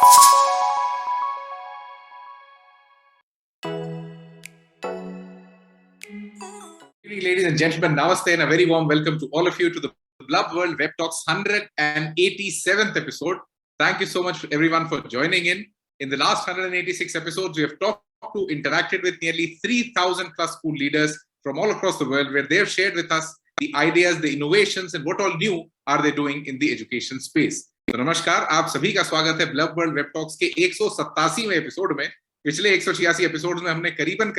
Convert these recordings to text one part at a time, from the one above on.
Good evening, ladies and gentlemen. Namaste and a very warm welcome to all of you to the Blub World Web Talks 187th episode. Thank you so much everyone for joining in. In the last 186 episodes, we have talked to, interacted with nearly 3,000 plus school leaders from all across the world, where they have shared with us the ideas, the innovations, and what all new are they doing in the education space. तो नमस्कार, आप सभी का स्वागत है bulb world web talks के 187वें episode में। पिछले 186 एपिसोड में हमने करीबन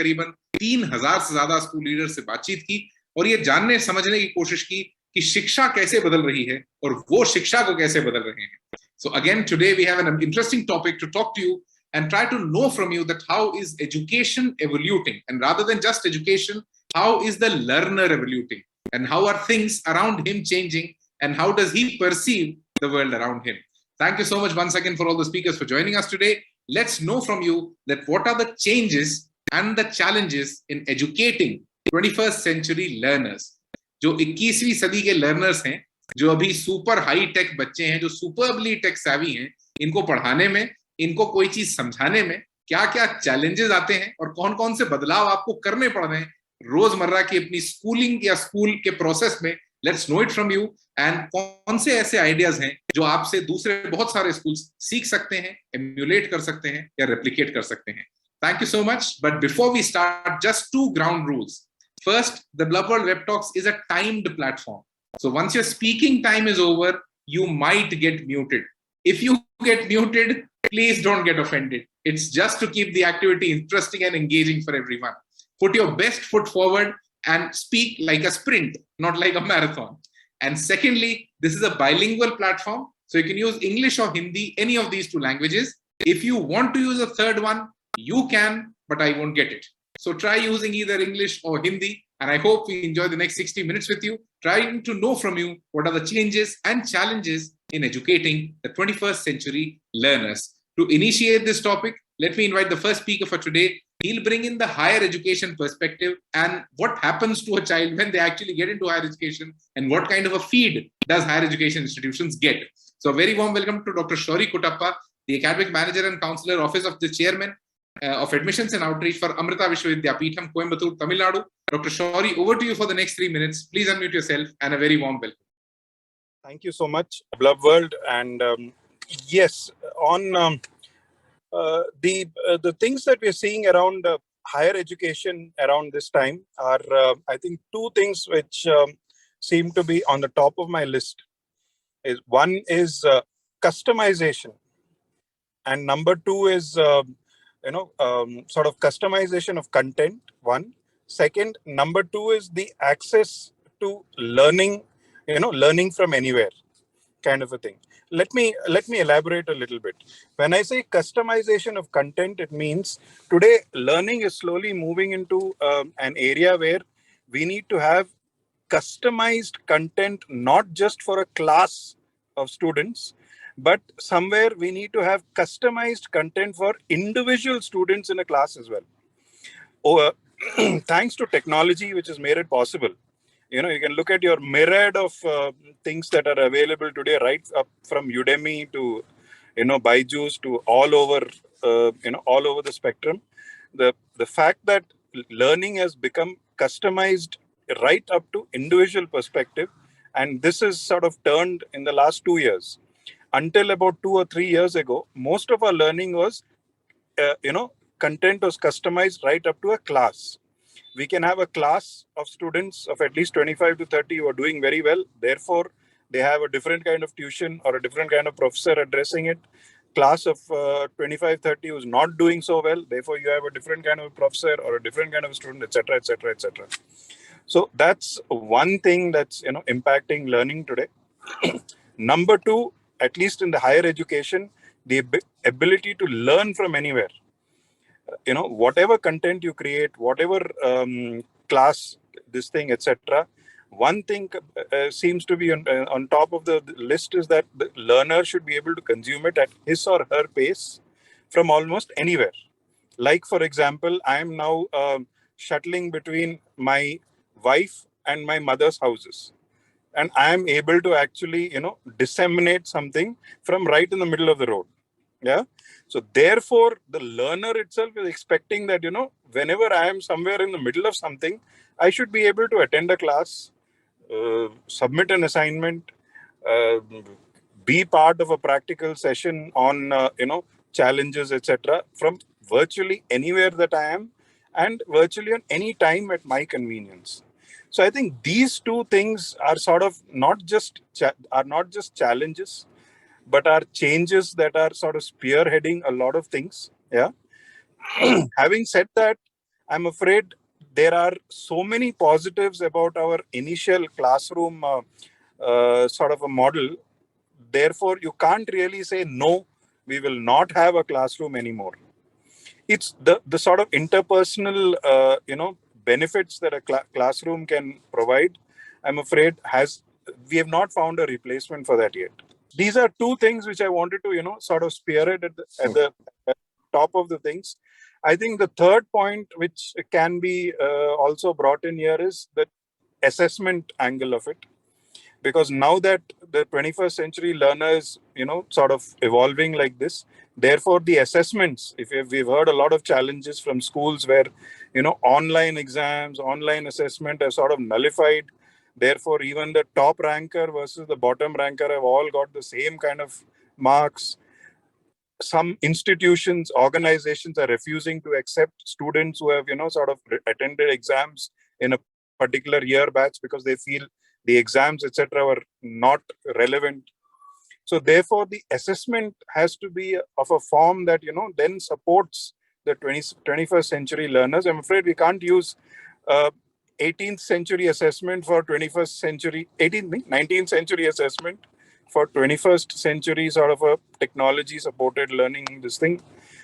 3,000 से ज्यादा स्कूल लीडर से बातचीत की और ये जानने समझने की कोशिश की कि शिक्षा कैसे बदल रही है और वो शिक्षा को कैसे बदल रहे हैं. So again today we have an interesting topic to talk to you and try to know from you that how is education evoluting, and rather than just education, how is the learner evoluting and how are things around him changing and how does he perceive the world around him. Thank you so much once again for all the speakers for joining us today. Let's know from you that what are the changes and the challenges in educating 21st century learners. जो 21वीं सदी के learners हैं, जो अभी super high tech बच्चे हैं, जो सुपरबली टेक savvy हैं, इनको पढ़ाने में, इनको कोई चीज समझाने में क्या क्या चैलेंजेस आते हैं और कौन कौन से बदलाव आपको करने पड़ रहे हैं रोजमर्रा की अपनी स्कूलिंग या स्कूल के प्रोसेस में. Let's no it from you and कौन से ऐसे आइडियाज हैं जो आपसे दूसरे बहुत सारे स्कूल्स सीख सकते हैं, एम्यूलेट कर सकते हैं या रेप्लिकेट कर सकते हैं. Thank you so much. But before we start, just 2 ground rules. First, the Blub World Web Talks is a timed platform. So once your speaking time is over, you might get muted. If you get muted, please don't get offended. It's just to keep the activity interesting and engaging for everyone. Put your best foot forward and speak like a sprint, not like a marathon. And secondly, this is a bilingual platform. So you can use English or Hindi, any of these 2 languages. If you want to use a third one, you can, but I won't get it. So try using either English or Hindi, and I hope we enjoy the next 60 minutes with you, trying to know from you what are the changes and challenges in educating the 21st century learners. To initiate this topic, let me invite the first speaker for today. He'll bring in the higher education perspective and what happens to a child when they actually get into higher education and what kind of a feed does higher education institutions get. So a very warm welcome to Dr. Shoury Kuttapa, the Academic Manager and Counselor, Office of the Chairman of Admissions and Outreach for Amrita Vidyapeetham, Coimbatore, Tamil Nadu. Dr. Shoury, over to you for the next 3 minutes. Please unmute yourself and a very warm welcome. Thank you so much, Blub World. And yes, on the things that we're seeing around higher education around this time are, I think, 2 things which seem to be on the top of my list. One is customization, and number 2 is sort of customization of content. One. Second, number 2 is the access to learning, learning from anywhere kind of a thing. Let me elaborate a little bit. When I say customization of content, it means today learning is slowly moving into an area where we need to have customized content, not just for a class of students, but somewhere we need to have customized content for individual students in a class as well. Thanks to technology, which has made it possible. You can look at your myriad of things that are available today, right up from Udemy to, Byju's to all over, all over the spectrum. The fact that learning has become customized right up to individual perspective, and this is sort of turned in the last 2 years. Until about 2 or 3 years ago, most of our learning was, content was customized right up to a class. We can have a class of students of at least 25 to 30 who are doing very well. Therefore, they have a different kind of tuition or a different kind of professor addressing it. Class of 25, 30 who is not doing so well. Therefore, you have a different kind of professor or a different kind of student, etc., etc., etc. So that's one thing that's, impacting learning today. Number 2, at least in the higher education, the ability to learn from anywhere. Whatever content you create, whatever class, this thing, etc. One thing seems to be on top of the list is that the learner should be able to consume it at his or her pace from almost anywhere. Like, for example, I am now shuttling between my wife and my mother's houses. And I am able to actually, disseminate something from right in the middle of the road. Yeah. So therefore, the learner itself is expecting that, whenever I am somewhere in the middle of something, I should be able to attend a class, submit an assignment, uh, be part of a practical session on, challenges, etc., from virtually anywhere that I am, and virtually on any time at my convenience. So I think these two things are sort of not just challenges, but are changes that are sort of spearheading a lot of things. Yeah. Having said that, I'm afraid there are so many positives about our initial classroom sort of a model. Therefore, you can't really say, no, we will not have a classroom anymore. It's the sort of interpersonal, benefits that a classroom can provide. I'm afraid we have not found a replacement for that yet. These are two things which I wanted to, sort of spearhead at the top of the things. I think the third point, which can be also brought in here, is the assessment angle of it. Because now that the 21st century learner is, sort of evolving like this, therefore the assessments, we've heard a lot of challenges from schools where, online exams, online assessment are sort of nullified. Therefore, even the top ranker versus the bottom ranker have all got the same kind of marks. Some institutions, organizations are refusing to accept students who have, sort of attended exams in a particular year batch because they feel the exams, etc., were not relevant. So therefore, the assessment has to be of a form that, then supports the 21st century learners. I'm afraid we can't use 18th century assessment for 21st century, 19th century assessment for 21st century sort of a technology supported learning, this thing.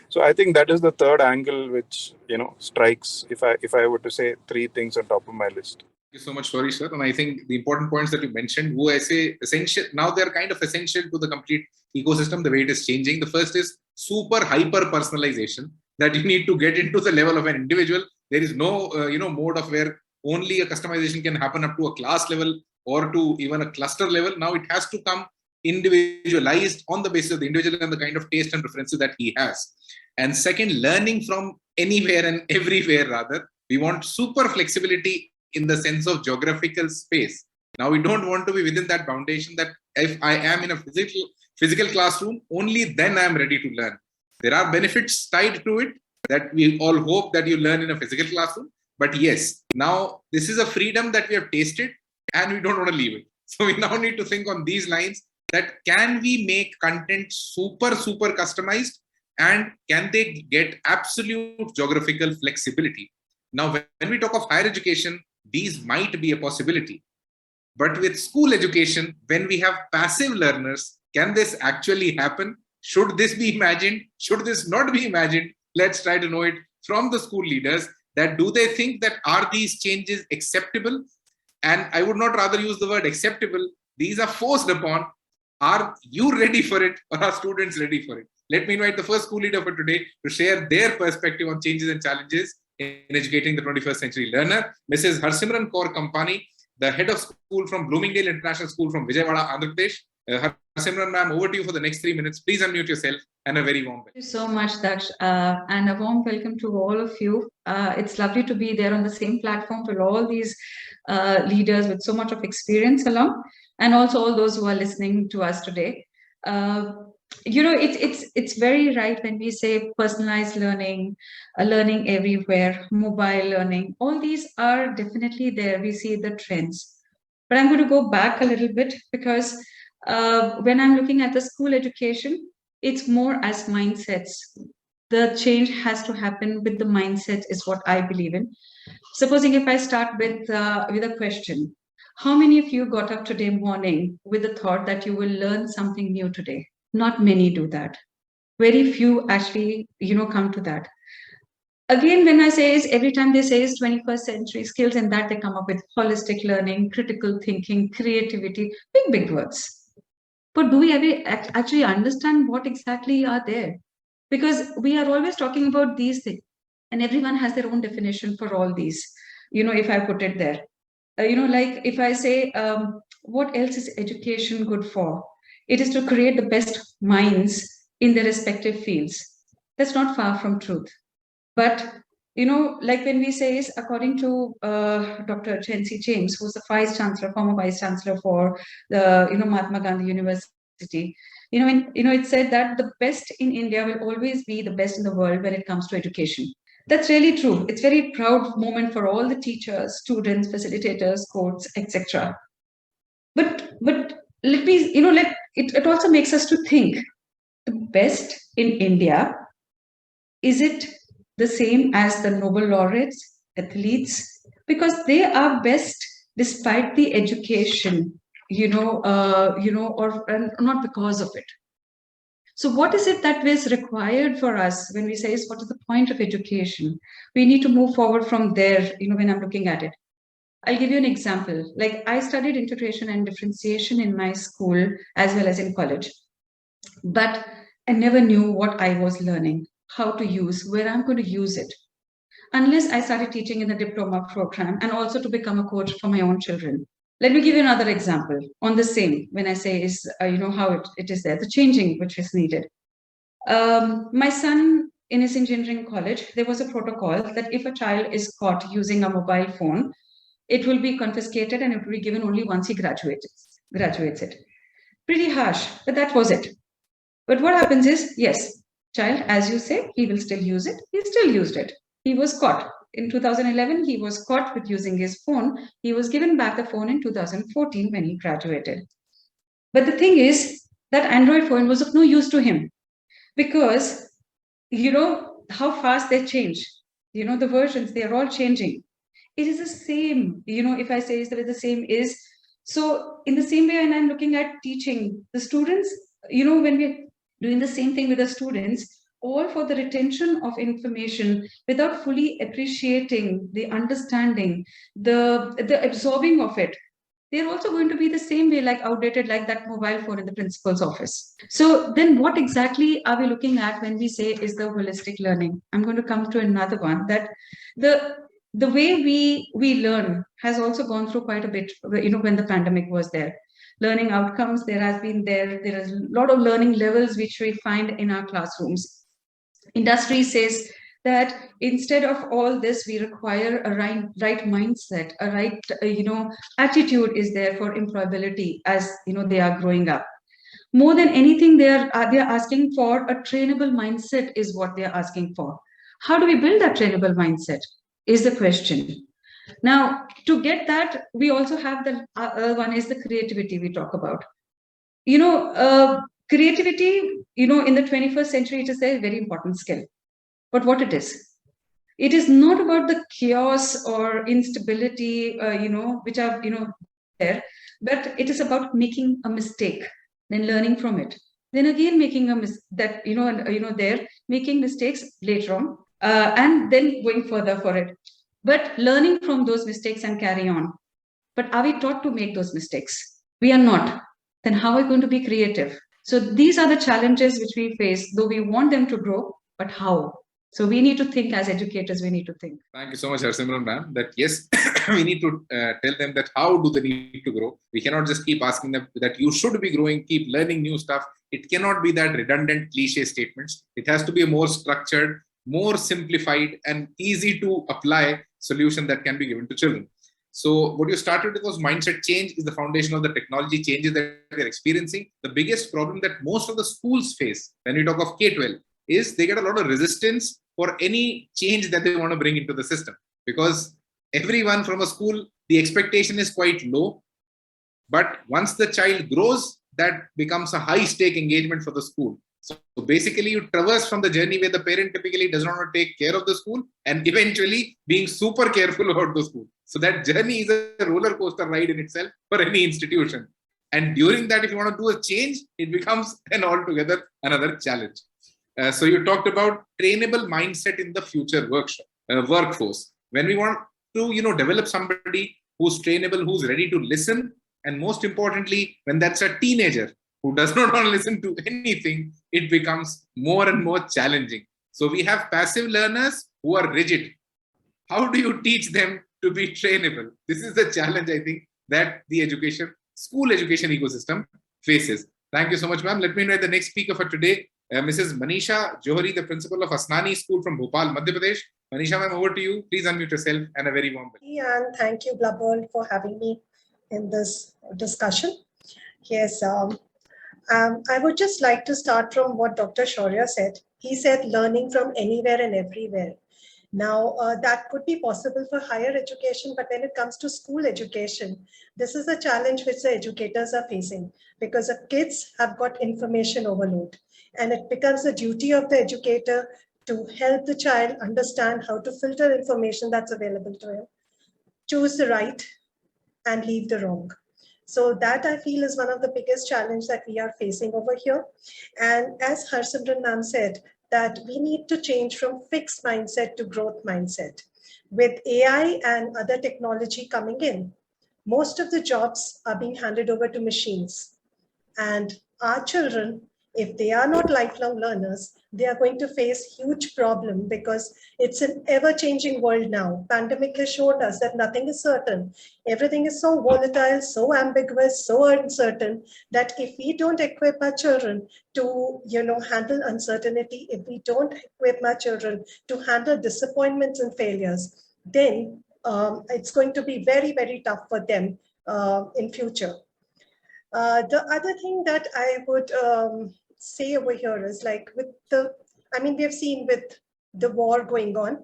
So I think that is the third angle which, strikes, if I were to say three things on top of my list. Thank you so much, Shoury, sir. And I think the important points that you mentioned, who I say essential, now they're kind of essential to the complete ecosystem, the way it is changing. The first is super hyper personalization, that you need to get into the level of an individual. There is no, mode of where only a customization can happen up to a class level or to even a cluster level. Now it has to come individualized on the basis of the individual and the kind of taste and preferences that he has. And second, learning from anywhere and everywhere, rather. We want super flexibility in the sense of geographical space. Now, we don't want to be within that foundation that if I am in a physical classroom, only then I am ready to learn. There are benefits tied to it that we all hope that you learn in a physical classroom. But yes, now this is a freedom that we have tasted and we don't want to leave it. So we now need to think on these lines, that can we make content super customized, and can they get absolute geographical flexibility? Now, when we talk of higher education, these might be a possibility. But with school education, when we have passive learners, can this actually happen? Should this be imagined? Should this not be imagined? Let's try to know it from the school leaders, that do they think that are these changes acceptable? And I would not rather use the word acceptable. These are forced upon. Are you ready for it, or are students ready for it? Let me invite the first school leader for today to share their perspective on changes and challenges in educating the 21st century learner, Mrs. Harsimran Kaur Kapany, the head of school from Bloomingdale International School from Vijayawada, Andhra Pradesh. Harsimran ma'am, over to you for the next 3 minutes. Please unmute yourself, and a very warm welcome. Thank you so much, Daksh, and a warm welcome to all of you. It's lovely to be there on the same platform with all these leaders with so much of experience along, and also all those who are listening to us today. It's very right when we say personalized learning, learning everywhere, mobile learning. All these are definitely there. We see the trends. But I'm going to go back a little bit, because when I'm looking at the school education, it's more as mindsets. The change has to happen with the mindset, is what I believe in. Supposing if I start with a question, how many of you got up today morning with the thought that you will learn something new today? Not many do that. Very few actually, come to that. Again, when I say is, every time they say is 21st century skills, and that they come up with holistic learning, critical thinking, creativity, big words. But do we ever actually understand what exactly are there? Because we are always talking about these things, and everyone has their own definition for all these. If I put it there, like if I say, what else is education good for? It is to create the best minds in their respective fields. That's not far from truth. But, like when we say is, according to Dr. Chency James, who's the former vice chancellor for the, Mahatma Gandhi University, it said that the best in India will always be the best in the world when it comes to education. That's really true. It's very proud moment for all the teachers, students, facilitators, courts, etc. But let me, it also makes us to think, the best in India, is it the same as the Nobel laureates, athletes? Because they are best despite the education, or not because of it. So what is it that is required for us when we say, what is the point of education? We need to move forward from there, when I'm looking at it. I'll give you an example. Like, I studied integration and differentiation in my school as well as in college. But I never knew what I was learning, how to use, where I'm going to use it, unless I started teaching in the diploma program and also to become a coach for my own children. Let me give you another example on the same, when I say is, how it is there, the changing which is needed. My son, in his engineering college, there was a protocol that if a child is caught using a mobile phone, it will be confiscated and it will be given only once he graduates it. Pretty harsh, but that was it. But what happens is, yes, child, as you say, he will still use it. He still used it. He was caught. In 2011, he was caught with using his phone. He was given back the phone in 2014 when he graduated. But the thing is that Android phone was of no use to him because, how fast they change. The versions, they are all changing. It is the same, if I say that it's the same is, so in the same way, and I'm looking at teaching the students, when we're doing the same thing with the students, all for the retention of information without fully appreciating the understanding, the absorbing of it, they're also going to be the same way, like outdated, like that mobile phone in the principal's office. So then what exactly are we looking at when we say is the holistic learning? I'm going to come to another one, that the way we learn has also gone through quite a bit, when the pandemic was there. Learning outcomes, there is a lot of learning levels which we find in our classrooms. Industry says that instead of all this, we require a right mindset, a right, attitude is there for employability as, they are growing up. More than anything, they are asking for a trainable mindset is what they are asking for. How do we build that trainable mindset is the question. Now, to get that, we also have the one is the creativity we talk about. Creativity, in the 21st century, it is a very important skill. But what it is not about the chaos or instability, which are, there, but it is about making a mistake, then learning from it. Then again, making making mistakes later on, and then going further for it. But learning from those mistakes and carry on. But are we taught to make those mistakes? We are not. Then how are we going to be creative? So these are the challenges which we face, though we want them to grow, but how? So we need to think as educators, we need to think. Thank you so much, Harsimran ma'am, that yes, we need to tell them that how do they need to grow. We cannot just keep asking them that you should be growing, keep learning new stuff. It cannot be that redundant cliche statements. It has to be a more structured, more simplified and easy to apply solution that can be given to children. So what you started with was mindset change is the foundation of the technology changes that they're experiencing. The biggest problem that most of the schools face when we talk of K-12 is they get a lot of resistance for any change that they want to bring into the system. Because everyone from a school, the expectation is quite low. But once the child grows, that becomes a high stake engagement for the school. So basically, you traverse from the journey where the parent typically does not take care of the school and eventually being super careful about the school. So that journey is a roller coaster ride in itself for any institution. And during that, if you want to do a change, it becomes an altogether another challenge. So you talked about trainable mindset in the future workforce. When we want to, develop somebody who's trainable, who's ready to listen, and most importantly, when that's a teenager who does not want to listen to anything, it becomes more and more challenging. So we have passive learners who are rigid. How do you teach them to be trainable? This is the challenge, I think, that the school education ecosystem faces. Thank you so much, ma'am. Let me invite the next speaker for today, Mrs. Manisha Johri, the principal of Asnani School from Bhopal, Madhya Pradesh. Manisha ma'am, over to you. Please unmute yourself and a very warm welcome. And thank you, Blub for having me in this discussion. Yes, I would just like to start from what Dr. Shaurya said. He said learning from anywhere and everywhere. Now, that could be possible for higher education, but when it comes to school education, this is a challenge which the educators are facing because the kids have got information overload, and it becomes the duty of the educator to help the child understand how to filter information that's available to him, choose the right and leave the wrong. So that I feel is one of the biggest challenges that we are facing over here. And as Harsimran ma'am said, that we need to change from fixed mindset to growth mindset. With AI and other technology coming in, most of the jobs are being handed over to machines. And our children, if they are not lifelong learners, they are going to face huge problem because it's an ever-changing world now. Pandemic has showed us that nothing is certain. Everything is so volatile, so ambiguous, so uncertain that if we don't equip our children to, handle uncertainty, if we don't equip our children to handle disappointments and failures, then it's going to be very, very tough for them in future. The other thing that I would say over here is like we have seen with the war going on,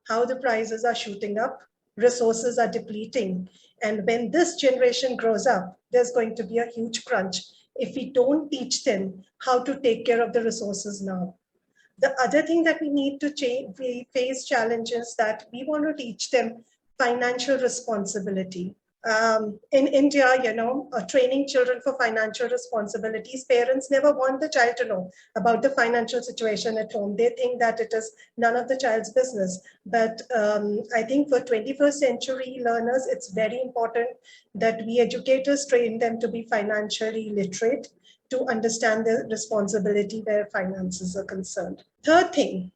how the prices are shooting up, resources are depleting. And when this generation grows up, there's going to be a huge crunch if we don't teach them how to take care of the resources now. The other thing that we need to change, we face challenges that we want to teach them financial responsibility. In India, training children for financial responsibilities, parents never want the child to know about the financial situation at home. They think that it is none of the child's business. But I think for 21st century learners, it's very important that we educators train them to be financially literate, to understand the responsibility where finances are concerned. Third thing,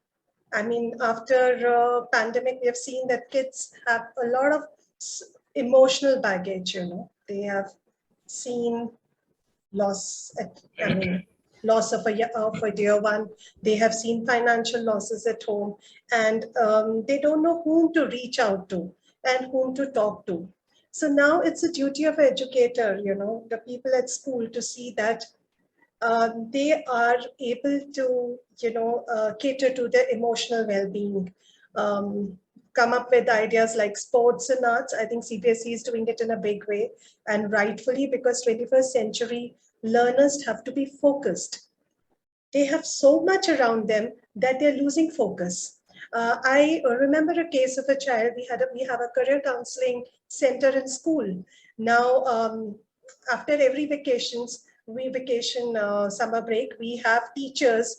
after pandemic, we have seen that kids have a lot of emotional baggage. They have seen loss loss of a dear one. They have seen financial losses at home, and they don't know whom to reach out to and whom to talk to. So now it's a duty of an educator, the people at school, to see that they are able to, cater to their emotional well-being. Come up with ideas like sports and arts. I think CBSE is doing it in a big way, and rightfully, because 21st century learners have to be focused. They have so much around them that they're losing focus. I remember a case of a child. We have a career counseling center in school. Now, after every summer break, we have teachers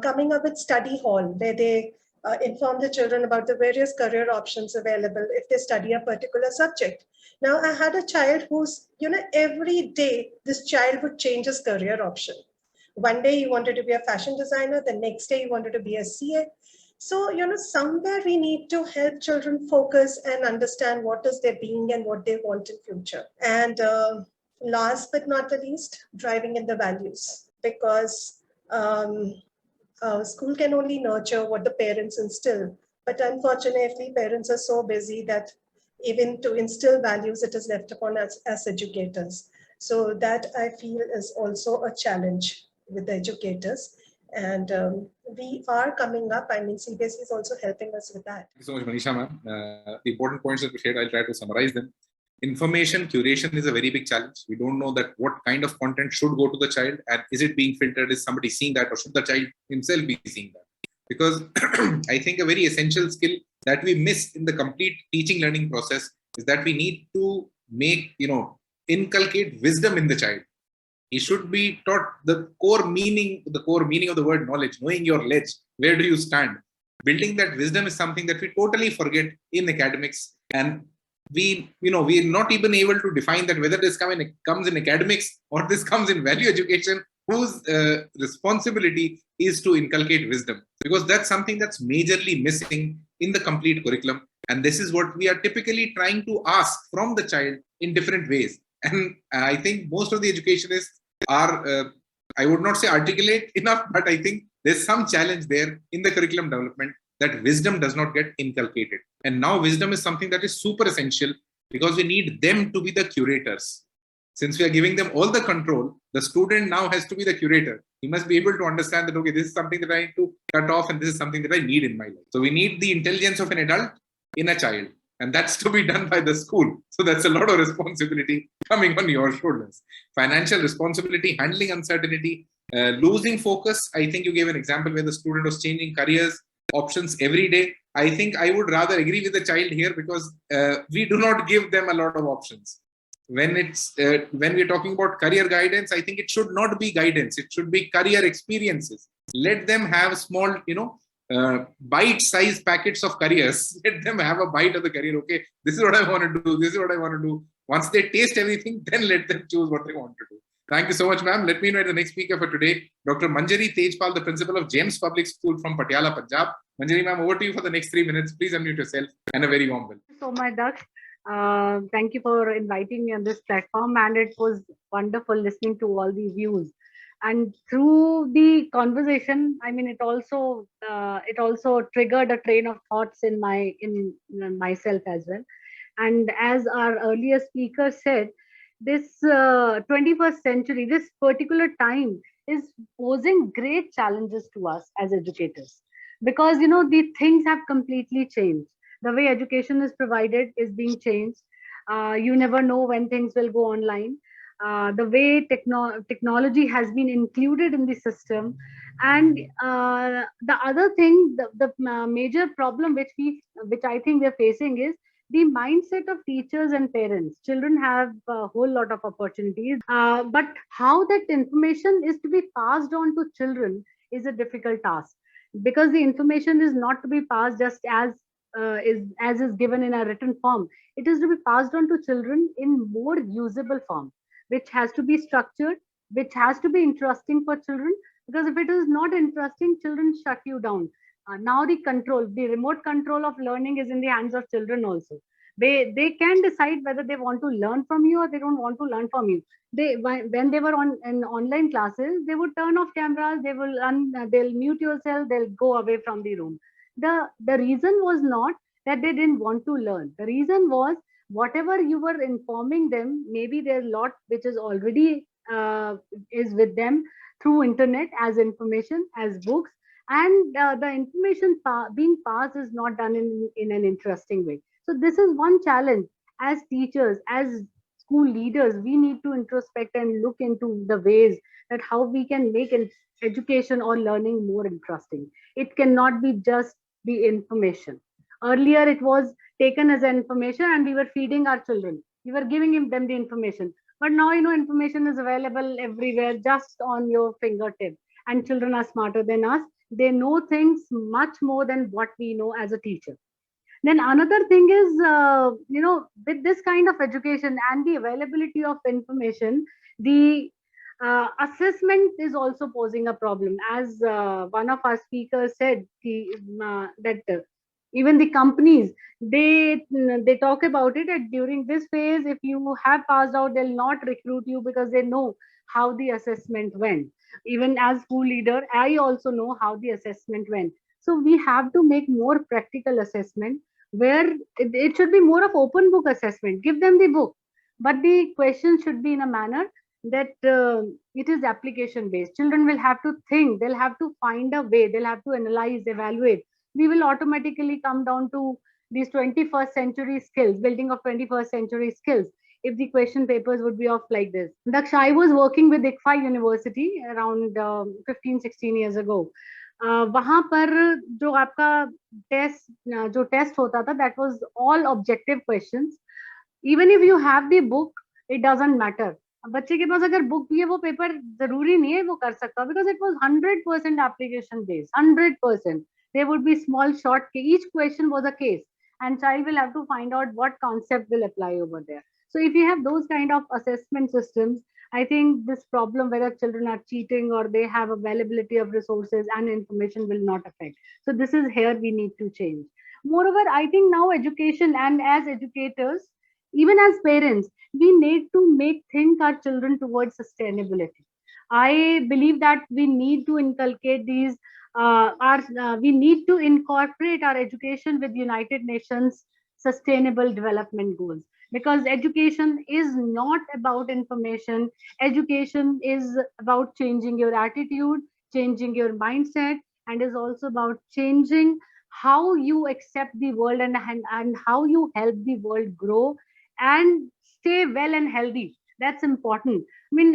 coming up with study hall where they inform the children about the various career options available if they study a particular subject. Now, I had a child who's, every day this child would change his career option. One day he wanted to be a fashion designer, the next day he wanted to be a CA. So, somewhere we need to help children focus and understand what is their being and what they want in future. And last but not the least, driving in the values, because school can only nurture what the parents instill. But unfortunately, parents are so busy that even to instill values, it is left upon us as educators. So that I feel is also a challenge with the educators. And we are coming up. CBSE is also helping us with that. Thank you so much, Manisha ma'am. The important points that we shared, I'll try to summarize them. Information curation is a very big challenge. We don't know that what kind of content should go to the child, and is it being filtered? Is somebody seeing that, or should the child himself be seeing that? Because I think a very essential skill that we miss in the complete teaching learning process is that we need to make, inculcate wisdom in the child. He should be taught the core meaning of the word knowledge, knowing your ledge. Where do you stand? Building that wisdom is something that we totally forget in academics, and we're not even able to define that whether this comes in academics or this comes in value education, whose responsibility is to inculcate wisdom, because that's something that's majorly missing in the complete curriculum. And this is what we are typically trying to ask from the child in different ways. And I think most of the educationists are I would not say articulate enough, but I think there's some challenge there in the curriculum development that wisdom does not get inculcated. And now wisdom is something that is super essential because we need them to be the curators. Since we are giving them all the control, the student now has to be the curator. He must be able to understand that, okay, this is something that I need to cut off and this is something that I need in my life. So we need the intelligence of an adult in a child. And that's to be done by the school. So that's a lot of responsibility coming on your shoulders. Financial responsibility, handling uncertainty, losing focus. I think you gave an example where the student was changing careers, options every day. I think I would rather agree with the child here because we do not give them a lot of options. When we're talking about career guidance, I think it should not be guidance. It should be career experiences. Let them have small, bite-sized packets of careers. Let them have a bite of the career. Okay, this is what I want to do. This is what I want to do. Once they taste everything, then let them choose what they want to do. Thank you so much, ma'am. Let me invite the next speaker for today, Dr. Manjari Tejpal, the principal of James Public School from Patiala, Punjab. Manjari, ma'am, over to you for the next 3 minutes. Please unmute yourself and a very warm welcome. Thank you so much, Daksh. Thank you for inviting me on this platform, and it was wonderful listening to all the views. And through the conversation, I mean, it also triggered a train of thoughts in myself as well. And as our earlier speaker said, this 21st century, this particular time is posing great challenges to us as educators, because the things have completely changed. The way education is provided is being changed. You never know when things will go online. The way technology has been included in the system. And the other thing, the major problem which I think we're facing is the mindset of teachers and parents. Children have a whole lot of opportunities, but how that information is to be passed on to children is a difficult task, because the information is not to be passed just as is given in a written form. It is to be passed on to children in more usable form, which has to be structured, which has to be interesting for children, because if it is not interesting, children shut you down. Now the remote control of learning is in the hands of children also. They can decide whether they want to learn from you or they don't want to learn from you. When they were in online classes, they would turn off cameras, they'll mute yourself, they'll go away from the room. The reason was not that they didn't want to learn. The reason was whatever you were informing them, maybe there's a lot which is already is with them through internet as information, as books, and the information being passed is not done in an interesting way. So this is one challenge. As teachers, as school leaders, we need to introspect and look into the ways that how we can make education or learning more interesting. It cannot be just the information. Earlier, it was taken as information and we were feeding our children. We were giving them the information. But now, information is available everywhere, just on your fingertip. And children are smarter than us. They know things much more than what we know as a teacher. Then another thing is, with this kind of education and the availability of information, the assessment is also posing a problem. As one of our speakers said, that even the companies, they talk about it that during this phase, if you have passed out, they'll not recruit you because they know how the assessment went. Even as school leader, I also know how the assessment went. So we have to make more practical assessment, where it should be more of open book assessment. Give them the book, but the question should be in a manner that it is application based. Children will have to think, they'll have to find a way, they'll have to analyze, evaluate. We will automatically come down to these 21st century skills, building of 21st century skills, if the question papers would be of like this. Daksh, I was working with ICFA University around 15-16 years ago. वहां पर जो आपका test होता था, that was all objective questions. Even if you have the book, it doesn't matter. बच्चे के पास अगर book भी है, वो पेपर जरूरी नहीं है वो कर सकता, because it was 100% application based. 100%. There would be small short, each question was a case, and child will have to find out what concept will apply over there. So if you have those kind of assessment systems, I think this problem, whether children are cheating or they have availability of resources and information, will not affect. So this is here we need to change. Moreover, I think now education, and as educators, even as parents, we need to think our children towards sustainability. I believe that we need to inculcate these, we need to incorporate our education with United Nations Sustainable Development Goals, because education is not about information. Education is about changing your attitude, changing your mindset, and is also about changing how you accept the world, and how you help the world grow and stay well and healthy. That's important. I mean,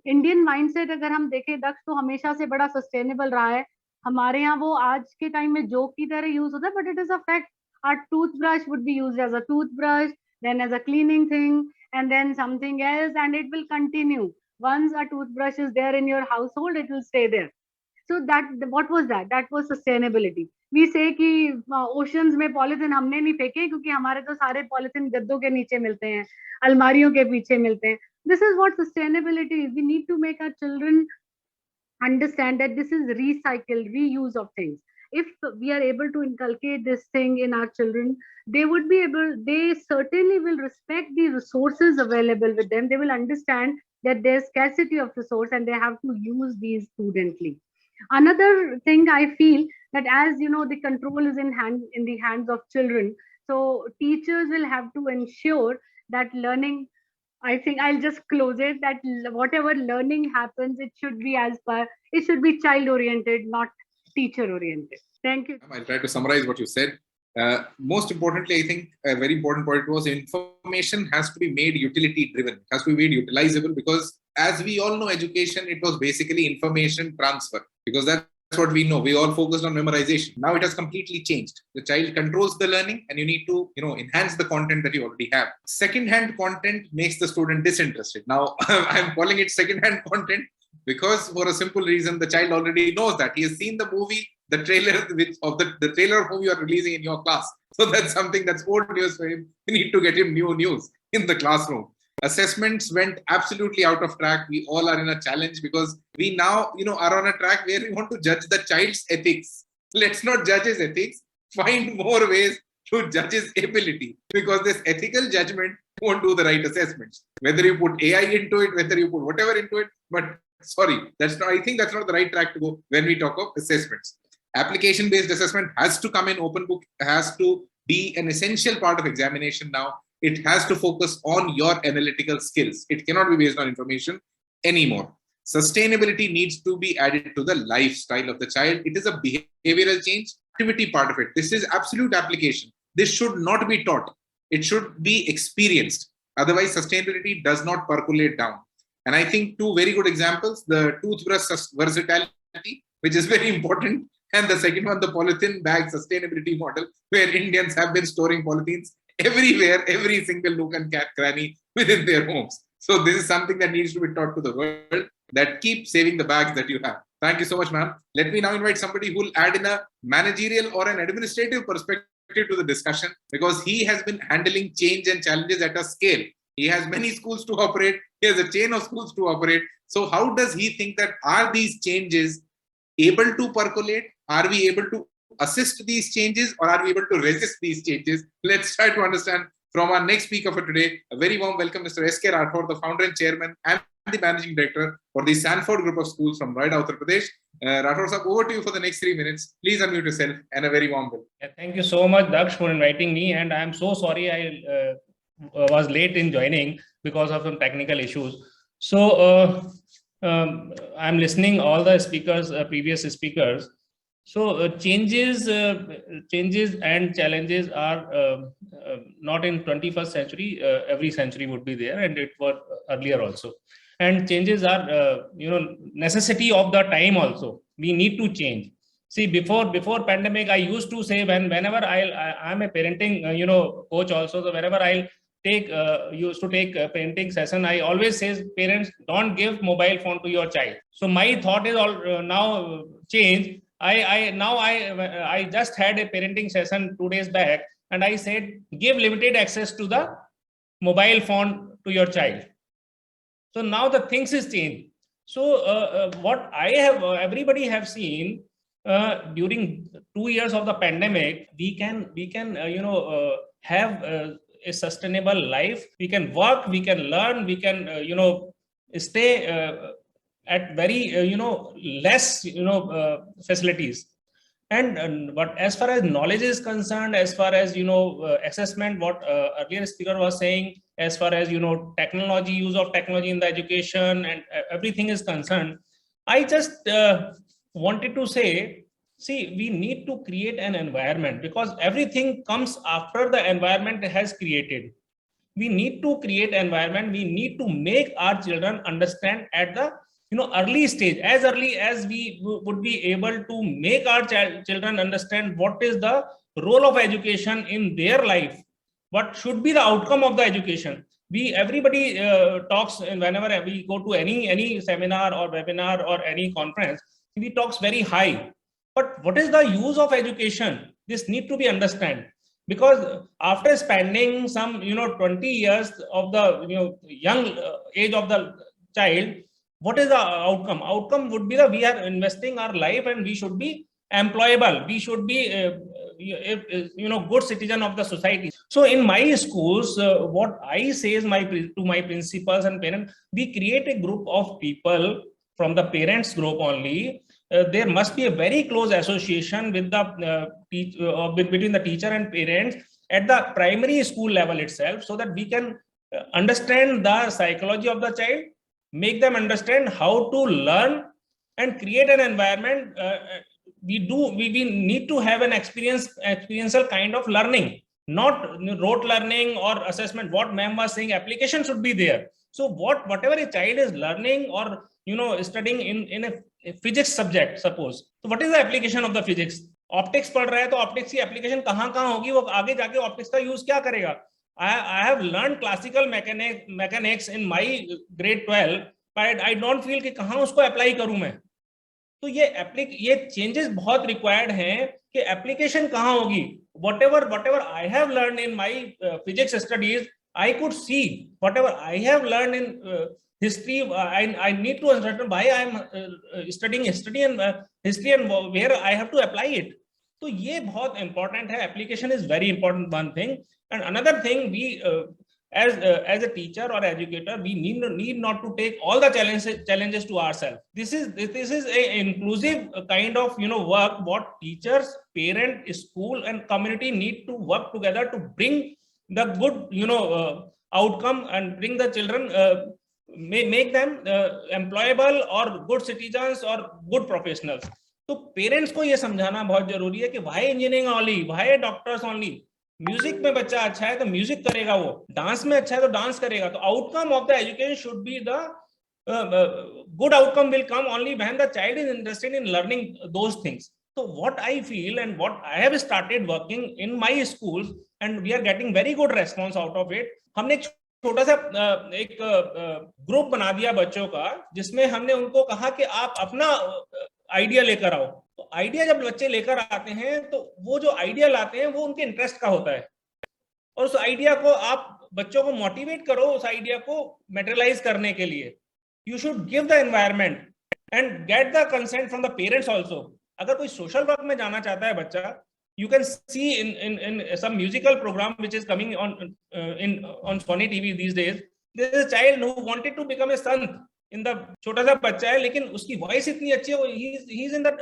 Indian mindset अगर हम देखें दक्ष, तो हमेशा से बड़ा sustainable रहा है. हमारे यहाँ वो आज के टाइम में जोक की तरह यूज होता है, but it is a fact. Our toothbrush would be used as a toothbrush, then as a cleaning thing, and then something else, and it will continue. Once a toothbrush is there in your household, it will stay there. So that, what was that? That was sustainability. We say कि oceans में polythene हमने नहीं फेंके, क्योंकि हमारे तो सारे polythene गद्दों के नीचे मिलते हैं, अलमारियों के पीछे मिलते हैं. This is what sustainability is. We need to make our children understand that this is recycled, reuse of things. If we are able to inculcate this thing in our children, they would be able, they certainly will respect the resources available with them. They will understand that there's scarcity of resource and they have to use these prudently. Another thing I feel, that as you know, the control is in the hands of children. So teachers will have to ensure that learning, I think I'll just close it, that whatever learning happens, it should be it should be child oriented, not teacher oriented. Thank you. I'll try to summarize what you said. Most importantly, I think a very important point was information has to be made utility driven. It has to be made utilizable, because as we all know, education, it was basically information transfer, because that's what we know. We all focused on memorization. Now it has completely changed. The child controls the learning, and you need to, enhance the content that you already have. Second-hand content makes the student disinterested. Now, I'm calling it second-hand content because for a simple reason, the child already knows that. He has seen the movie, the trailer the trailer of whom you are releasing in your class. So that's something that's old news for him. You need to get him new news in the classroom. Assessments went absolutely out of track. We all are in a challenge because we now, are on a track where we want to judge the child's ethics. Let's not judge his ethics. Find more ways to judge his ability, because this ethical judgment won't do the right assessments. Whether you put AI into it, whether you put whatever into it, but sorry, I think that's not the right track to go when we talk of assessments. Application-based assessment has to come in. Open book has to be an essential part of examination now. It has to focus on your analytical skills. It cannot be based on information anymore. Sustainability needs to be added to the lifestyle of the child. It is a behavioral change, activity part of it. This is absolute application. This should not be taught. It should be experienced. Otherwise, sustainability does not percolate down. And I think two very good examples, the toothbrush versatility, which is very important, and the second one, the polythene bag sustainability model, where Indians have been storing polythenes everywhere, every single nook and cranny within their homes. So this is something that needs to be taught to the world, that keep saving the bags that you have. Thank you so much, ma'am. Let me now invite somebody who will add in a managerial or an administrative perspective to the discussion, because he has been handling change and challenges at a scale. He has many schools to operate. He has a chain of schools to operate. So how does he think that are these changes able to percolate? Are we able to assist these changes, or are we able to resist these changes? Let's try to understand from our next speaker for today. A very warm welcome, Mr. S.K.Rathor, the founder and chairman and the managing director for the Sanford Group of Schools from Noida, Uttar Pradesh. Rathor sir, over to you for the next 3 minutes. Please unmute yourself, and a very warm welcome. Yeah, thank you so much, Daksh, for inviting me. And I'm so sorry I was late in joining because of some technical issues. So I'm listening all the speakers, previous speakers. So changes and challenges are not in 21st century. Every century would be there, and it was earlier also. And changes are necessity of the time also. We need to change. See, before pandemic, I used to say whenever I'm a parenting coach also. So whenever I'll used to take a parenting session, I always say, parents, don't give mobile phone to your child. So my thought is now changed. I just had a parenting session 2 days back, and I said, give limited access to the mobile phone to your child. So now the things is changed. So what everybody have seen during 2 years of the pandemic, we can have a sustainable life. We can work, we can learn, we can stay at very less facilities. And but as far as knowledge is concerned, as far as assessment, what earlier speaker was saying, as far as technology, use of technology in the education and everything is concerned, I just wanted to say, see, we need to create an environment, because everything comes after the environment has created. We need to create environment. We need to make our children understand at the early stage, as early as we would be able to make our children understand what is the role of education in their life, what should be the outcome of the education. Everybody talks, and whenever we go to any seminar or webinar or any conference, we talks very high, but what is the use of education? This need to be understand, because after spending some 20 years of the young age of the child, what is the outcome? Outcome would be that we are investing our life and we should be employable. We should be good citizen of the society. So in my schools, what I say is to my principals and parents, we create a group of people from the parents group only. There must be a very close association with the between the teacher and parents at the primary school level itself, so that we can understand the psychology of the child, make them understand how to learn, and create an environment. We need to have an experiential kind of learning, not rote learning or assessment. What ma'am was saying, application should be there. So whatever a child is learning or studying in a physics subject, suppose, so what is the application of the physics? Optics पढ़ रहा है, तो optics की application कहाँ होगी? वो आगे जाके optics का use क्या करेगा? I have learned classical mechanics in my grade 12, but I don't feel कि कहाँ उसको apply करूँ मैं. तो ये changes बहुत required हैं कि application कहाँ होगी. Whatever I have learned in my physics studies, I could see. Whatever I have learned in history, I need to understand why I am studying history and where I have to apply it. So ये बहुत important है. Application is very important, one thing. And another thing, we as a teacher or educator, we need not to take all the challenges to ourselves. This is a inclusive kind of work. What teachers, parent, school, and community need to work together to bring the good outcome and bring the children, make them employable or good citizens or good professionals. तो parents को ये समझाना बहुत जरूरी है कि why engineering only, why doctors only. Music में बच्चा अच्छा है तो म्यूजिक करेगा, वो डांस में अच्छा है तो डांस करेगा. तो outcome of the education should be the good outcome will come only when the child is interested in learning those things. So what I feel and what I have started working in my schools, and we are getting very good response out of it. हमने एक छोटा सा एक group बना दिया बच्चों का, जिसमें हमने उनको कहा कि आप अपना आइडिया लेकर आओ. तो आइडिया जब बच्चे लेकर आते हैं तो वो जो आइडिया लाते हैं वो उनके इंटरेस्ट का होता है, और उस आइडिया को आप बच्चों को मोटिवेट करो उस आइडिया को मटेरियलाइज करने के लिए. You should give the environment and get the consent from the parents also. अगर कोई सोशल वर्क में जाना चाहता है बच्चा, you can see in some musical program which is coming on Sony TV these days. There is a child who wanted to become a sant in the छोटा सा बच्चा है, लेकिन उसकी वॉइस इतनी अच्छी है, he is in the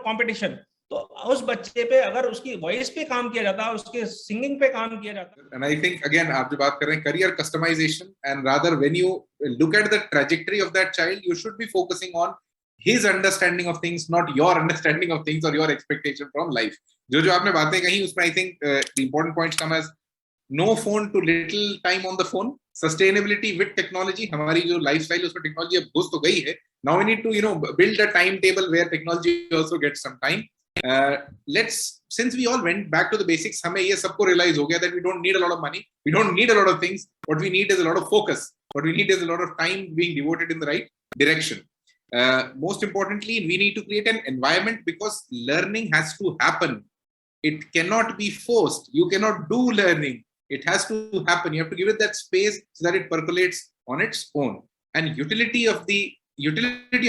competition. तो उस बच्चे पे अगर उसकी वॉइस पे काम किया जाता है, उसके सिंगिंग पे काम किया जाता है. And I think again आप जो बात कर रहे हैं career customization, and rather when you look at the trajectory of that child, you should be focusing on his understanding of things, not your understanding of things or your expectation from life. जो आपने बातें कही उसमें I think the important points come as no phone to little time on the phone, sustainability with technology. हमारी जो lifestyle उसमें technology अब घुस तो गई है. Now we need to build a timetable where technology also gets some time. Since we all went back to the basics, हमें ये सबको realize हो गया that we don't need a lot of money, we don't need a lot of things. What we need is a lot of focus. What we need is a lot of time being devoted in the right direction. Most importantly, we need to create an environment, because learning has to happen. It cannot be forced. You cannot do learning. It has to happen. You have to give it that space so that it percolates on its own. And utility of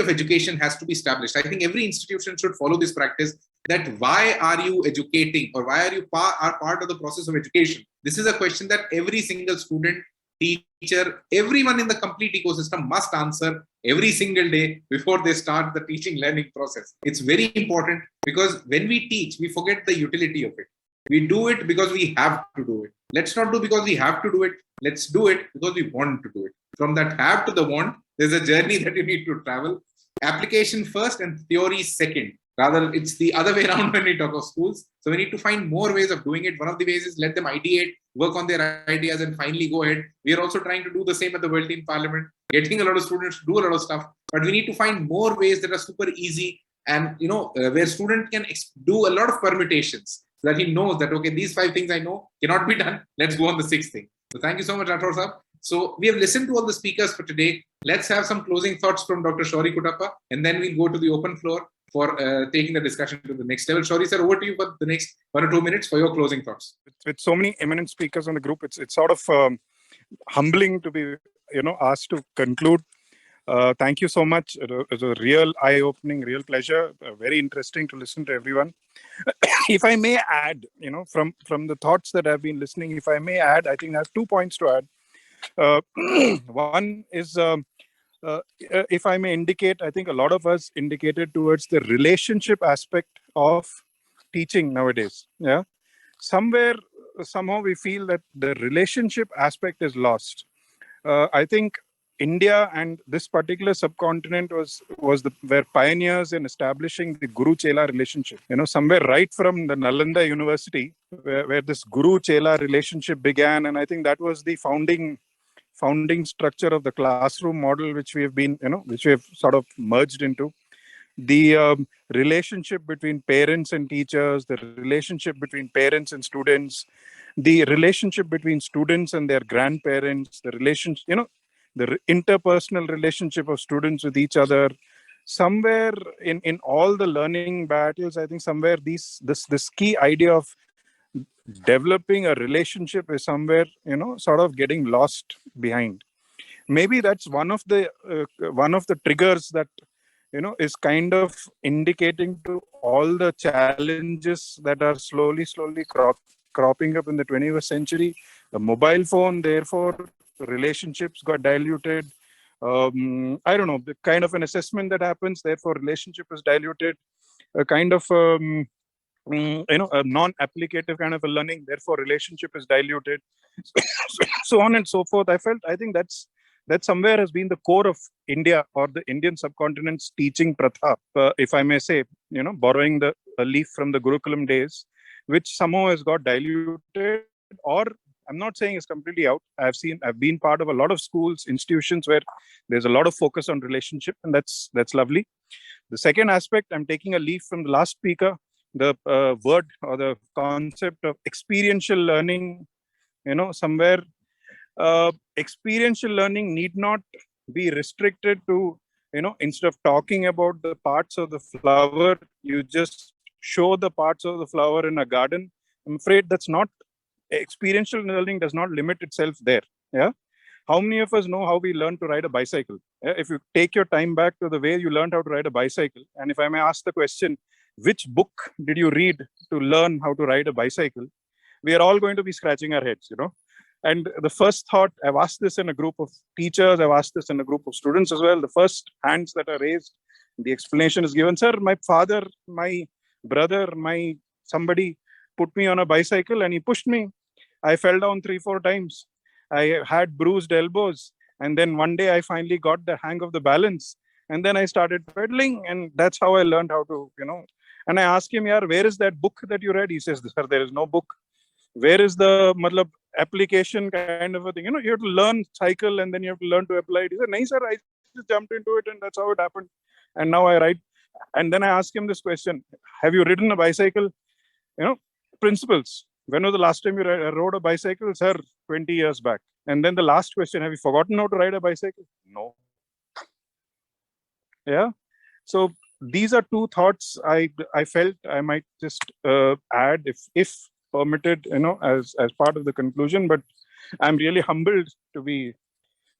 education has to be established. I think every institution should follow this practice, that why are you educating, or why are you part of the process of education? This is a question that every single student, teacher, everyone in the complete ecosystem must answer every single day before they start the teaching learning process. It's very important because when we teach, we forget the utility of it. We do it because we have to do it. Let's not do because we have to do it. Let's do it because we want to do it. From that have to the want, there's a journey that you need to travel. Application first and theory second. Rather, it's the other way around when we talk of schools. So we need to find more ways of doing it. One of the ways is let them ideate, work on their ideas, and finally go ahead. We are also trying to do the same at the World Teen Parliament, getting a lot of students to do a lot of stuff. But we need to find more ways that are super easy and, where student can do a lot of permutations so that he knows that, okay, these 5 things I know cannot be done. Let's go on the 6th thing. So thank you so much, Rathor Sahab. So we have listened to all the speakers for today. Let's have some closing thoughts from Dr. Shoury Kuttapa, and then we'll go to the open floor for taking the discussion to the next level. Shoury sir, over to you for the next 1 or 2 minutes for your closing thoughts. With so many eminent speakers on the group, it's sort of humbling to be asked to conclude. Thank you so much. It was a real eye-opening, real pleasure. Very interesting to listen to everyone. If I may add, from the thoughts that I've been listening, if I may add, I think I have 2 points to add. One is, if I may indicate, I think a lot of us indicated towards the relationship aspect of teaching nowadays. Yeah, somehow we feel that the relationship aspect is lost. I think India and this particular subcontinent were pioneers in establishing the Guru-Chela relationship. Somewhere right from the Nalanda University, where this Guru-Chela relationship began, and I think that was the founding structure of the classroom model, which we have sort of merged into. The relationship between parents and teachers, the relationship between parents and students, the relationship between students and their grandparents, the interpersonal relationship of students with each other. Somewhere in all the learning battles, I think somewhere this key idea of developing a relationship is somewhere sort of getting lost behind. Maybe that's one of the triggers that is kind of indicating to all the challenges that are slowly cropping up in the 21st century. The mobile phone, therefore, relationships got diluted. I don't know, the kind of an assessment that happens, therefore relationship is diluted. A kind of a non-applicative kind of a learning, therefore relationship is diluted. So on and so forth. I think that somewhere has been the core of India or the Indian subcontinent's teaching pratha, if I may say, borrowing a leaf from the Gurukulam days, which somehow has got diluted, or I'm not saying it's completely out. I've been part of a lot of schools, institutions where there's a lot of focus on relationship, and that's lovely. The second aspect, I'm taking a leaf from the last speaker, the word or the concept of experiential learning. Somewhere experiential learning need not be restricted to, instead of talking about the parts of the flower, you just show the parts of the flower in a garden. I'm afraid that's not, experiential learning does not limit itself there. Yeah. How many of us know how we learn to ride a bicycle? If you take your time back to the way you learned how to ride a bicycle, and if I may ask the question, which book did you read to learn how to ride a bicycle? We are all going to be scratching our heads, And the first thought, I've asked this in a group of teachers, I've asked this in a group of students as well. The first hands that are raised, the explanation is given, sir, my father, my brother, somebody put me on a bicycle and he pushed me. I fell down 3-4 times. I had bruised elbows. And then one day I finally got the hang of the balance. And then I started pedaling, and that's how I learned how to, And I asked him, where is that book that you read? He says, sir, there is no book. Where is the application kind of a thing? You have to learn cycle and then you have to learn to apply it. He said, no, sir, I just jumped into it and that's how it happened. And now I ride. And then I asked him this question, have you ridden a bicycle? Principles. When was the last time you rode a bicycle? Sir, 20 years back. And then the last question, have you forgotten how to ride a bicycle? No. Yeah. So these are 2 thoughts I felt I might just add if permitted, as part of the conclusion, but I'm really humbled to be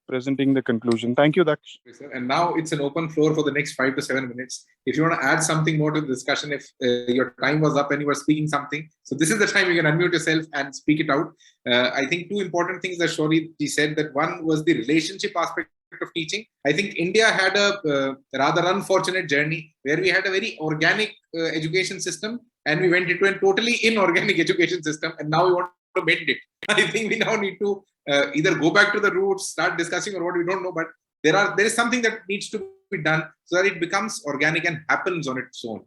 presenting the conclusion. Thank you, Daksh. And now it's an open floor for the next 5 to 7 minutes. If you want to add something more to the discussion, if your time was up and you were speaking something, so this is the time you can unmute yourself and speak it out. I think 2 important things that Shoury ji said, that one was the relationship aspect of teaching. I think India had a rather unfortunate journey where we had a very organic education system and we went into a totally inorganic education system, and now we want to bend it. I think we now need to either go back to the roots, start discussing or what, we don't know, but there is something that needs to be done so that it becomes organic and happens on its own,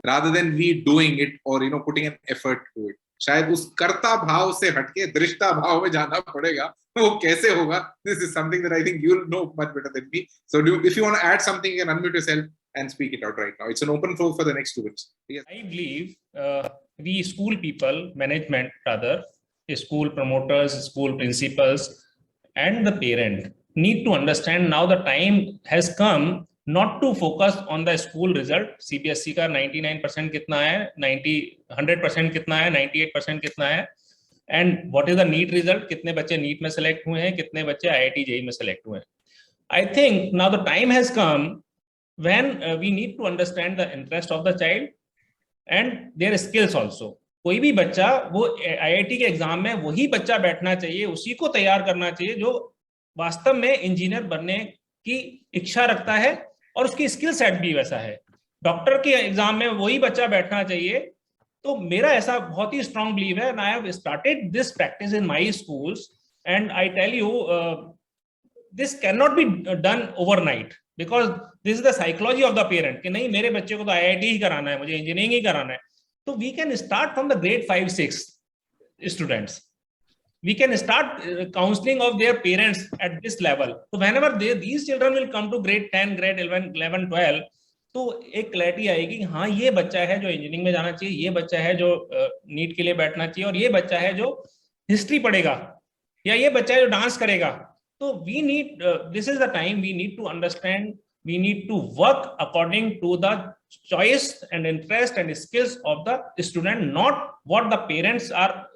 rather than we doing it or putting an effort to it. शायद उस कर्ता भाव से हटके दृष्टा भाव में जाना पड़ेगा. वो कैसे होगा? This is something that I think you'll know much better than me. So if you want to add something, you can unmute yourself and speak it out right now. It's an open floor for the next 2 minutes. Yes. I believe we school people, management rather, school promoters, school principals, and the parent need to understand now the time has come not to focus on the school result. CBSE का 99% कितना है, 100% कितना है, 98% कितना है, and what is the NEET result, कितने बच्चे NEET में select हुए हैं, कितने बच्चे IIT JEE में select हुए हैं. I think now the time has come when we need to understand the interest of the child and their skills also. कोई भी बच्चा वो IIT के एग्जाम में वही बच्चा बैठना चाहिए, उसी को तैयार करना चाहिए जो वास्तव में इंजीनियर बनने की इच्छा रखता है और उसकी स्किल सेट भी वैसा है. डॉक्टर के एग्जाम में वही बच्चा बैठना चाहिए. तो मेरा ऐसा बहुत ही स्ट्रांग बिलीव है, and I have started this practice in my schools, and I tell you this can not be done overnight, because this is the psychology of the parent कि नहीं मेरे बच्चे को तो IIT ही कराना है, मुझे इंजीनियरिंग ही कराना है. तो we can start from the grade 5-6 students. We can start counseling of their parents at this level. So whenever these children will come to grade 10, grade 11, 12, तो एक क्लैरिटी आएगी कि हाँ ये बच्चा है जो इंजीनियरिंग में जाना चाहिए, ये बच्चा है जो नीट के लिए बैठना चाहिए, और ये बच्चा है जो हिस्ट्री पढ़ेगा, या ये बच्चा है जो डांस करेगा. तो we need this is the time we need to understand, we need to work according to the choice and interest and skills of the student, not what the parents are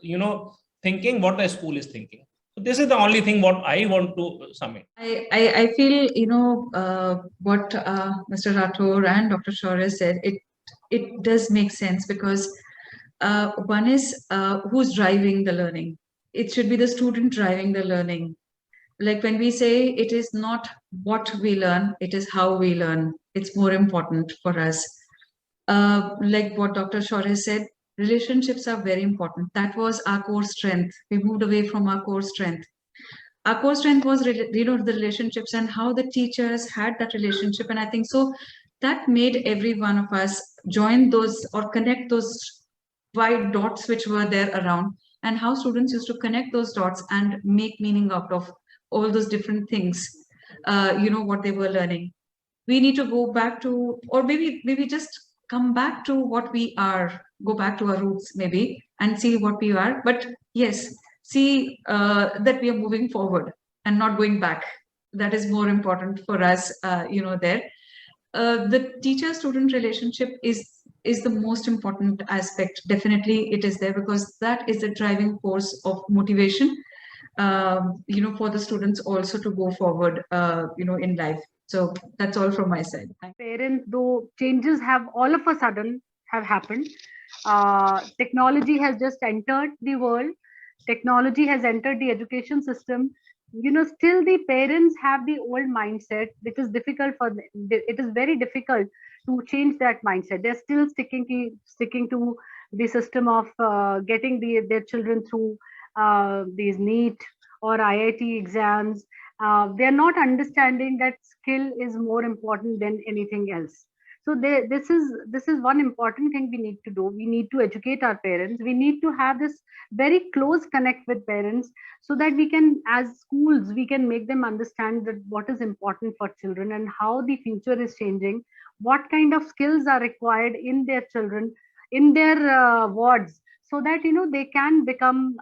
thinking, what the school is thinking. So this is the only thing what I want to submit. I feel what Mr. Rathor and Dr. Shoury said, it does make sense, because one is who's driving the learning. It should be the student driving the learning. Like when we say it is not what we learn, it is how we learn. It's more important for us. Like what Dr. Shoury said, relationships are very important. That was our core strength. We moved away from our core strength. Our core strength was the relationships and how the teachers had that relationship. And I think so that made every one of us join those or connect those white dots which were there around, and how students used to connect those dots and make meaning out of all those different things, what they were learning. We need to go back to, or maybe just come back to what we are, go back to our roots maybe and see what we are. But yes, see that we are moving forward and not going back. That is more important for us, there. The teacher-student relationship is the most important aspect. Definitely it is there, because that is the driving force of motivation, for the students also to go forward, in life. So that's all from my side. Parents, though changes have all of a sudden have happened. Technology has just entered the world. Technology has entered the education system. Still the parents have the old mindset. It is difficult for them. It is very difficult to change that mindset. They're still sticking to the system of getting their children through these NEET or IIT exams. They're not understanding that skill is more important than anything else. So this is one important thing we need to do. We need to educate our parents. We need to have this very close connect with parents, so that we can, as schools, we can make them understand that what is important for children and how the future is changing, what kind of skills are required in their children, in their wards, so that they can become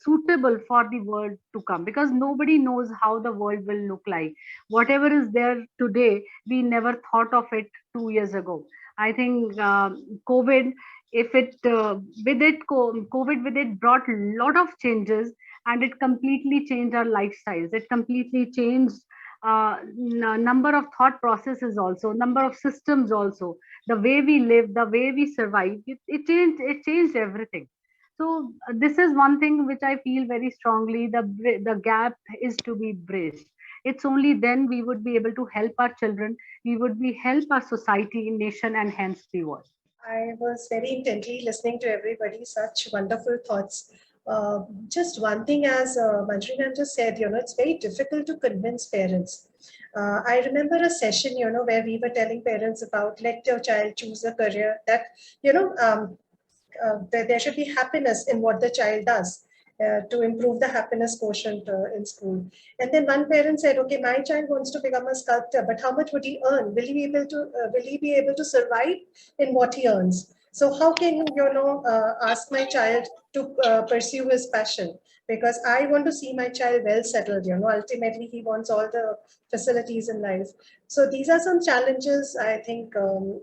suitable for the world to come, because nobody knows how the world will look like. Whatever is there today, we never thought of it 2 years ago. I think COVID, COVID with it brought a lot of changes, and it completely changed our lifestyles. It completely changed number of thought processes, also number of systems, also the way we live, the way we survive. It changed everything. So this is one thing which I feel very strongly, the gap is to be bridged. It's only then we would be able to help our children, we would be help our society, nation, and hence the world. I was very intently listening to everybody, such wonderful thoughts. Just one thing, as Manjari ma'am just said, it's very difficult to convince parents. I remember a session, where we were telling parents about let your child choose a career that, there should be happiness in what the child does. To improve the happiness quotient in school. And then one parent said, okay, my child wants to become a sculptor, but how much would he earn? Will he be able to survive in what he earns? So how can you, ask my child to pursue his passion? Because I want to see my child well settled, ultimately he wants all the facilities in life. So these are some challenges, I think,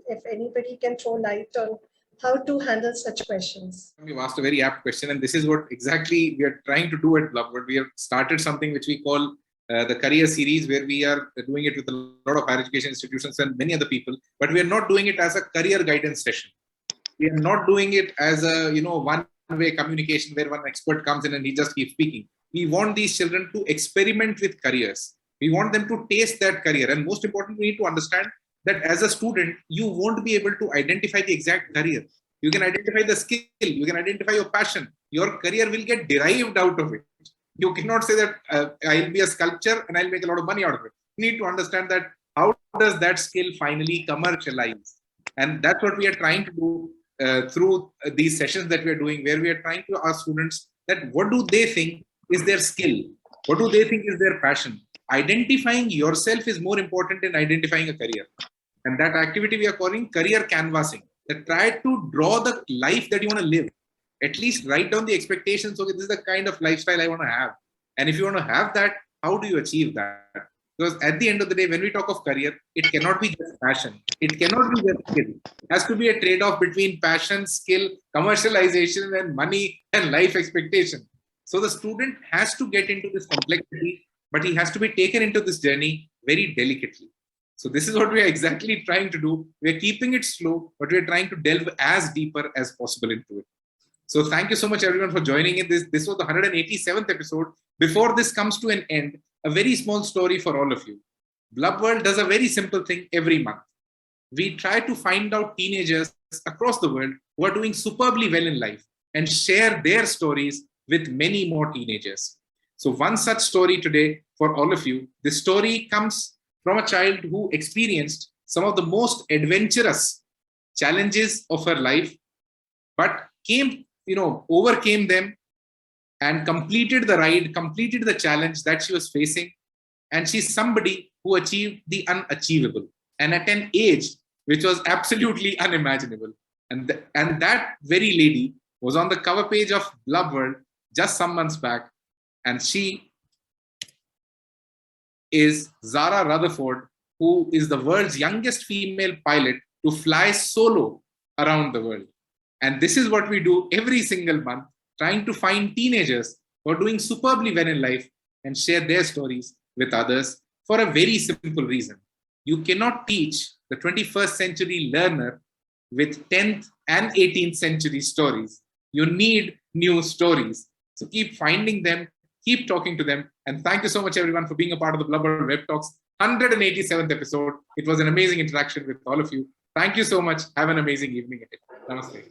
if anybody can throw light on how to handle such questions. You've asked a very apt question, and this is what exactly we are trying to do at Blub. We have started something which we call the career series, where we are doing it with a lot of higher education institutions and many other people, but we are not doing it as a career guidance session. We are not doing it as a one-way communication where one expert comes in and he just keeps speaking. We want these children to experiment with careers. We want them to taste that career, and most important, we need to understand that as a student, you won't be able to identify the exact career. You can identify the skill, you can identify your passion. Your career will get derived out of it. You cannot say that I'll be a sculptor and I'll make a lot of money out of it. You need to understand that how does that skill finally commercialize? And that's what we are trying to do through these sessions that we are doing, where we are trying to ask students that what do they think is their skill? What do they think is their passion? Identifying yourself is more important than identifying a career. And that activity we are calling career canvassing. That try to draw the life that you want to live. At least write down the expectations. Okay, this is the kind of lifestyle I want to have. And if you want to have that, how do you achieve that? Because at the end of the day, when we talk of career, it cannot be just passion. It cannot be just skill. It has to be a trade-off between passion, skill, commercialization, and money and life expectation. So the student has to get into this complexity, but he has to be taken into this journey very delicately. So this is what we are exactly trying to do. We are keeping it slow, but we are trying to delve as deeper as possible into it. So thank you so much, everyone, for joining in. This was the 187th episode. Before this comes to an end, a very small story for all of you. Blub World does a very simple thing every month. We try to find out teenagers across the world who are doing superbly well in life and share their stories with many more teenagers. So one such story today for all of you. This story comes from a child who experienced some of the most adventurous challenges of her life, but overcame them and completed the ride, completed the challenge that she was facing. And she's somebody who achieved the unachievable, and at an age which was absolutely unimaginable. And that very lady was on the cover page of Blub World just some months back, and she is Zara Rutherford, who is the world's youngest female pilot to fly solo around the world. And this is what we do every single month, trying to find teenagers who are doing superbly well in life and share their stories with others for a very simple reason. You cannot teach the 21st century learner with 10th and 18th century stories. You need new stories. So keep finding them, keep talking to them. And thank you so much, everyone, for being a part of the Blub World Web Talks 187th episode. It was an amazing interaction with all of you. Thank you so much. Have an amazing evening ahead. Namaste.